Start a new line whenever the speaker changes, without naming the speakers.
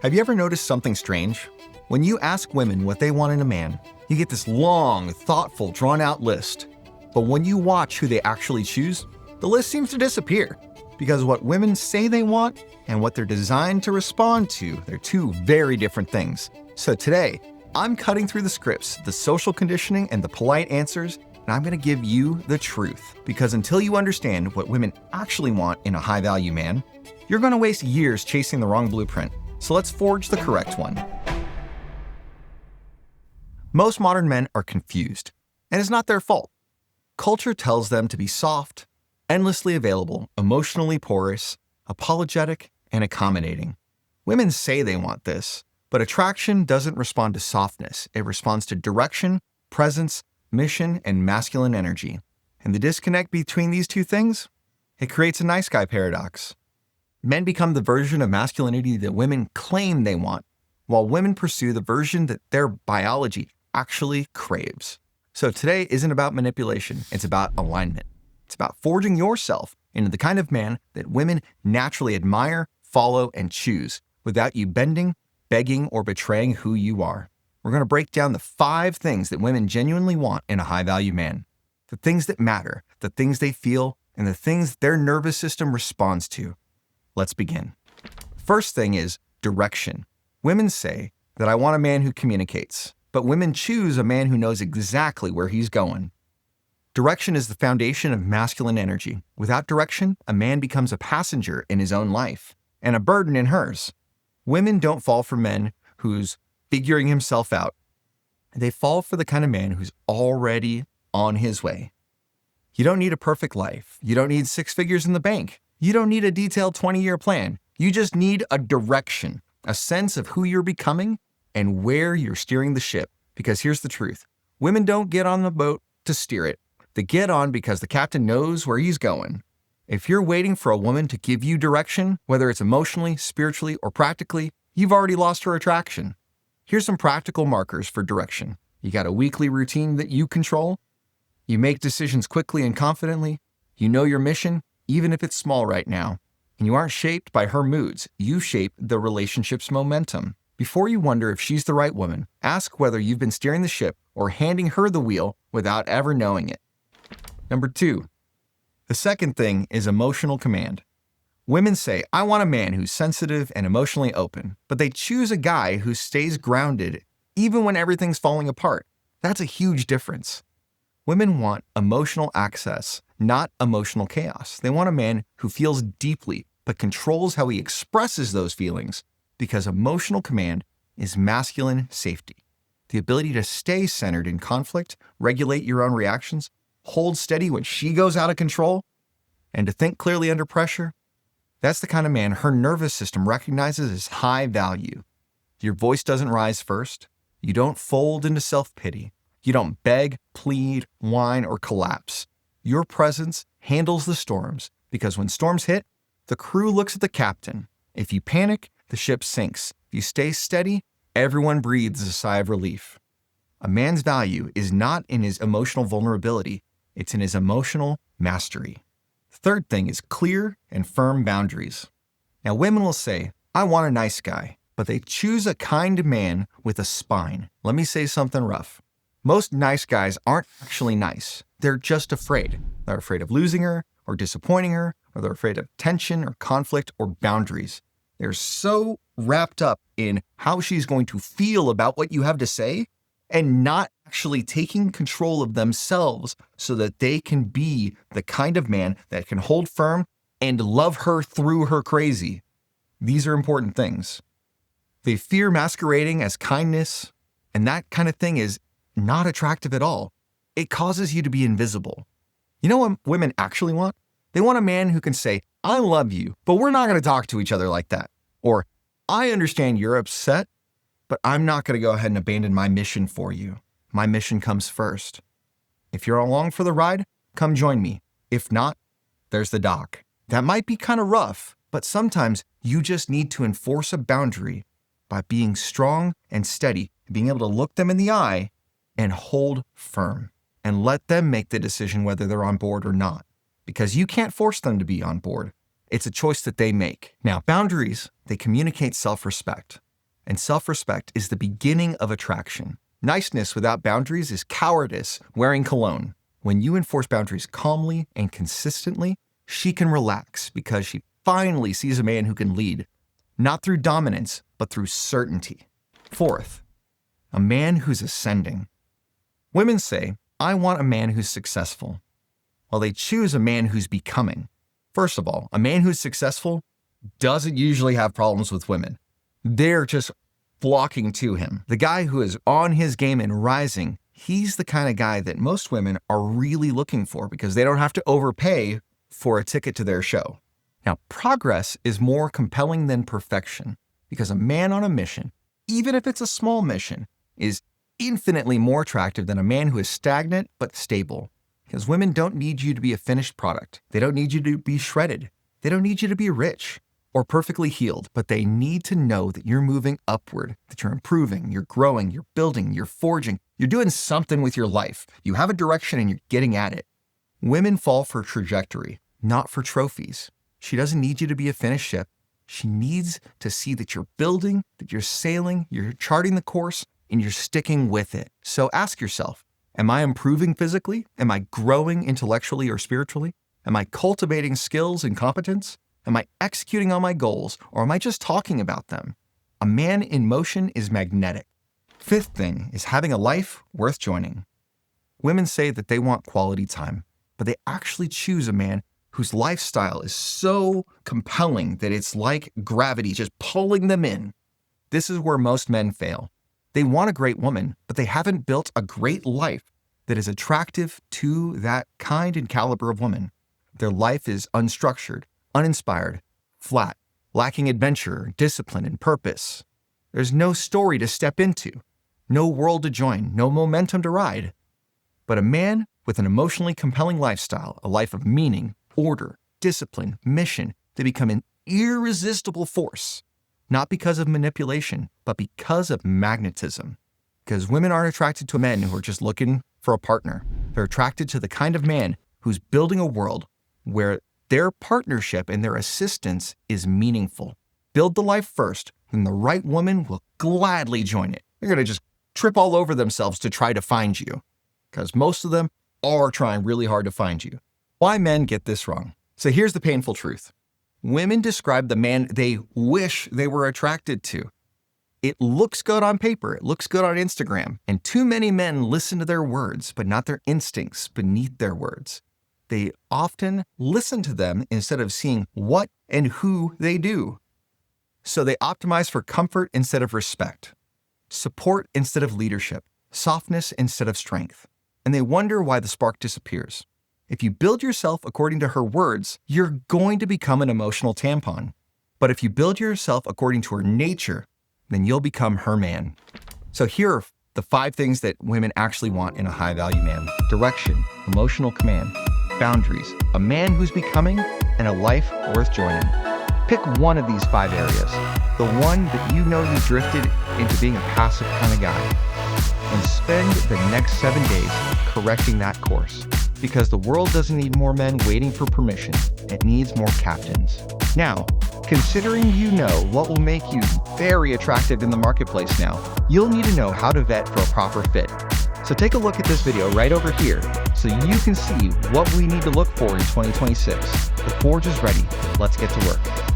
Have you ever noticed something strange? When you ask women what they want in a man, you get this long, thoughtful, drawn-out list. But when you watch who they actually choose, the list seems to disappear. Because what women say they want and what they're designed to respond to, they're two very different things. So today, I'm cutting through the scripts, the social conditioning, and the polite answers, and I'm gonna give you the truth. Because until you understand what women actually want in a high-value man, you're gonna waste years chasing the wrong blueprint. So let's forge the correct one. Most modern men are confused, and it's not their fault. Culture tells them to be soft, endlessly available, emotionally porous, apologetic, and accommodating. Women say they want this, but attraction doesn't respond to softness. It responds to direction, presence, mission, and masculine energy. And the disconnect between these two things? It creates a nice guy paradox. Men become the version of masculinity that women claim they want, while women pursue the version that their biology actually craves. So today isn't about manipulation, it's about alignment. It's about forging yourself into the kind of man that women naturally admire, follow, and choose without you bending, begging, or betraying who you are. We're going to break down the 5 things that women genuinely want in a high-value man. The things that matter, the things they feel, and the things their nervous system responds to. Let's begin. First thing is direction. Women say that I want a man who communicates, but women choose a man who knows exactly where he's going. Direction is the foundation of masculine energy. Without direction, a man becomes a passenger in his own life and a burden in hers. Women don't fall for men who's figuring himself out. They fall for the kind of man who's already on his way. You don't need a perfect life. You don't need 6 figures in the bank. You don't need a detailed 20-year plan. You just need a direction, a sense of who you're becoming and where you're steering the ship. Because here's the truth. Women don't get on the boat to steer it. They get on because the captain knows where he's going. If you're waiting for a woman to give you direction, whether it's emotionally, spiritually, or practically, you've already lost her attraction. Here's some practical markers for direction. You got a weekly routine that you control. You make decisions quickly and confidently. You know your mission, even if it's small right now. And you aren't shaped by her moods. You shape the relationship's momentum. Before you wonder if she's the right woman, ask whether you've been steering the ship or handing her the wheel without ever knowing it. Number 2. The second thing is emotional command. Women say, I want a man who's sensitive and emotionally open, but they choose a guy who stays grounded even when everything's falling apart. That's a huge difference. Women want emotional access, not emotional chaos. They want a man who feels deeply, but controls how he expresses those feelings, because emotional command is masculine safety. The ability to stay centered in conflict, regulate your own reactions, hold steady when she goes out of control, and to think clearly under pressure. That's the kind of man her nervous system recognizes as high value. Your voice doesn't rise first. You don't fold into self-pity. You don't beg, plead, whine, or collapse. Your presence handles the storms, because when storms hit, the crew looks at the captain. If you panic, the ship sinks. If you stay steady, everyone breathes a sigh of relief. A man's value is not in his emotional vulnerability, it's in his emotional mastery. Third thing is clear and firm boundaries. Now, women will say, I want a nice guy, but they choose a kind man with a spine. Let me say something rough. Most nice guys aren't actually nice. They're just afraid. They're afraid of losing her or disappointing her, or they're afraid of tension or conflict or boundaries. They're so wrapped up in how she's going to feel about what you have to say and not actually taking control of themselves so that they can be the kind of man that can hold firm and love her through her crazy. These are important things. They fear masquerading as kindness, and that kind of thing is not attractive at all. It causes you to be invisible. You know what women actually want? They want a man who can say, I love you, but we're not going to talk to each other like that. Or, I understand you're upset, but I'm not going to go ahead and abandon my mission for you. My mission comes first. If you're along for the ride, come join me. If not, there's the dock. That might be kind of rough, but sometimes you just need to enforce a boundary by being strong and steady, being able to look them in the eye and hold firm and let them make the decision whether they're on board or not, because you can't force them to be on board. It's a choice that they make. Now, boundaries, they communicate self-respect. And self-respect is the beginning of attraction. Niceness without boundaries is cowardice wearing cologne. When you enforce boundaries calmly and consistently, she can relax because she finally sees a man who can lead, not through dominance, but through certainty. Fourth, a man who's ascending. Women say, I want a man who's successful, while they choose a man who's becoming. First of all, a man who's successful doesn't usually have problems with women. They're just flocking to him. The guy who is on his game and rising, he's the kind of guy that most women are really looking for because they don't have to overpay for a ticket to their show. Now, progress is more compelling than perfection because a man on a mission, even if it's a small mission, is infinitely more attractive than a man who is stagnant but stable. Because women don't need you to be a finished product. They don't need you to be shredded. They don't need you to be rich or perfectly healed, but they need to know that you're moving upward, that you're improving, you're growing, you're building, you're forging, you're doing something with your life. You have a direction and you're getting at it. Women fall for trajectory, not for trophies. She doesn't need you to be a finished ship. She needs to see that you're building, that you're sailing, you're charting the course, and you're sticking with it. So ask yourself, am I improving physically? Am I growing intellectually or spiritually? Am I cultivating skills and competence? Am I executing on my goals, or am I just talking about them? A man in motion is magnetic. Fifth thing is having a life worth joining. Women say that they want quality time, but they actually choose a man whose lifestyle is so compelling that it's like gravity just pulling them in. This is where most men fail. They want a great woman, but they haven't built a great life that is attractive to that kind and caliber of woman. Their life is unstructured, uninspired, flat, lacking adventure, discipline, and purpose. There's no story to step into, no world to join, no momentum to ride. But a man with an emotionally compelling lifestyle, a life of meaning, order, discipline, mission, they become an irresistible force, not because of manipulation, but because of magnetism. Because women aren't attracted to men who are just looking for a partner. They're attracted to the kind of man who's building a world where their partnership and their assistance is meaningful. Build the life first, and the right woman will gladly join it. They're going to just trip all over themselves to try to find you, because most of them are trying really hard to find you. Why men get this wrong? So here's the painful truth. Women describe the man they wish they were attracted to. It looks good on paper, it looks good on Instagram, and too many men listen to their words, but not their instincts beneath their words. They often listen to them instead of seeing what and who they do. So they optimize for comfort instead of respect, support instead of leadership, softness instead of strength. And they wonder why the spark disappears. If you build yourself according to her words, you're going to become an emotional tampon. But if you build yourself according to her nature, then you'll become her man. So here are the 5 things that women actually want in a high-value man. Direction, emotional command, boundaries, a man who's becoming, and a life worth joining. Pick one of these 5 areas, the one that you know you drifted into being a passive kind of guy, and spend the next 7 days correcting that course. Because the world doesn't need more men waiting for permission, it needs more captains. Now, considering you know what will make you very attractive in the marketplace now, you'll need to know how to vet for a proper fit. So take a look at this video right over here so you can see what we need to look for in 2026. The Forge is ready. Let's get to work.